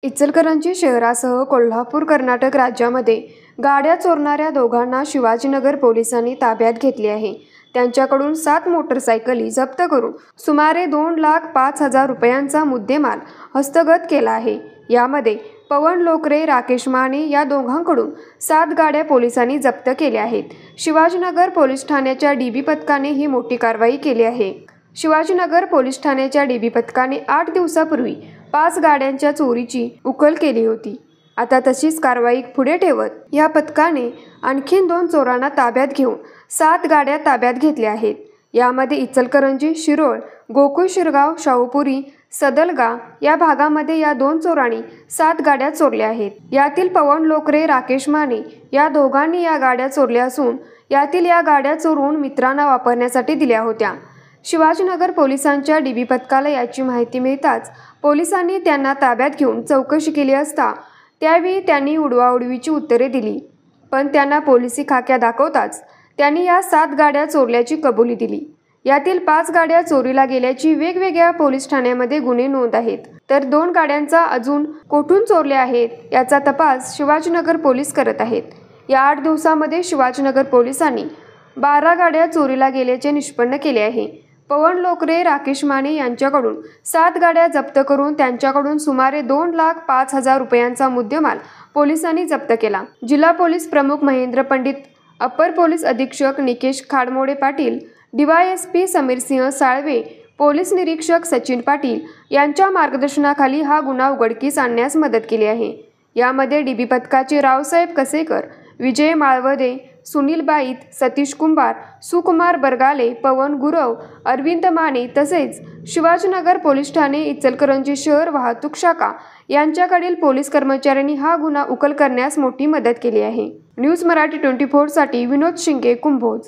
इचलकरंजी शहरासह कोल्हापूर कर्नाटक राज्यामध्ये गाड्या चोरणाऱ्या दोघांना शिवाजीनगर पोलिसांनी ताब्यात घेतले आहे। त्यांच्याकडून 7 मोटरसायकली जप्त करून सुमारे 2,05,000 रुपयांचा मुद्देमाल हस्तगत केला आहे। यामध्ये पवन लोकरे, राकेश माने या दोघांकडून 7 गाड्या पोलिसांनी जप्त केल्या आहेत। शिवाजीनगर पोलीस ठाण्याच्या डीबी पथकाने ही मोठी कारवाई केली आहे। शिवाजीनगर पोलीस ठाण्याच्या डीबी पथकाने 8 दिवसापूर्वी 5 गाड्यांच्या चोरीची उकल केली होती। आता तशीच कारवाई पुढे ठेवत या पथकाने आणखीन 2 चोरांना ताब्यात घेऊन 7 गाड्या ताब्यात घेतल्या आहेत। यामध्ये इचलकरंजी, शिरोळ, गोकुळ, शिरगाव, शाहूपुरी, सदलगा या भागामध्ये या 2 चोरांनी 7 गाड्या चोरल्या आहेत। यातील पवन लोकरे, राकेश माने या दोघांनी या गाड्या चोरल्या असून यातील या गाड्या चोरून मित्रांना वापरण्यासाठी दिल्या होत्या। शिवाजीनगर पोलिसांच्या डीबी पथकाला याची माहिती मिळताच पोलिसांनी त्यांना ताब्यात घेऊन चौकशी केली असता त्यावेळी त्यांनी उडवाउडवीची उत्तरे दिली, पण त्यांना पोलिसी खाक्या दाखवताच त्यांनी या 7 गाड्या चोरल्याची कबुली दिली। यातील 5 गाड्या चोरीला गेल्याची वेगवेगळ्या पोलीस ठाण्यामध्ये गुन्हे नोंद आहेत, तर 2 गाड्यांचा अजून कोठून चोरल्या आहेत याचा तपास शिवाजीनगर पोलीस करत आहेत। या 8 दिवसांमध्ये शिवाजीनगर पोलिसांनी 12 गाड्या चोरीला गेल्याचे निष्पन्न केले आहे। पवन लोकरे, राकेश माने यांच्याकडून 7 गाड्या जप्त करून त्यांच्याकडून सुमारे 2,05,000 रुपयांचा मुद्देमाल पोलिसांनी जप्त केला। जिल्हा पोलीस प्रमुख महेंद्र पंडित, अपर पोलीस अधीक्षक निकेश खाडमोडे पाटील, DYSP समीरसिंह साळवे, पोलीस निरीक्षक सचिन पाटील यांच्या मार्गदर्शनाखाली हा गुन्हा उघडकीस आणण्यास मदत केली आहे। यामध्ये डीबी पथकाचे रावसाहेब कसेकर, विजय माळवदे, सुनील बाईत, सतीश कुंभार, सुकुमार बरगाले, पवन गुरव, अरविंद माने तसेच शिवाजीनगर पोलीस ठाणे, इचलकरंजी शहर वाहतूक शाखा यांच्याकडील पोलीस कर्मचाऱ्यांनी हा गुन्हा उकल करण्यास मोठी मदत केली आहे। न्यूज मराठी 24 साठी विनोद शिंगे, कुंभोज।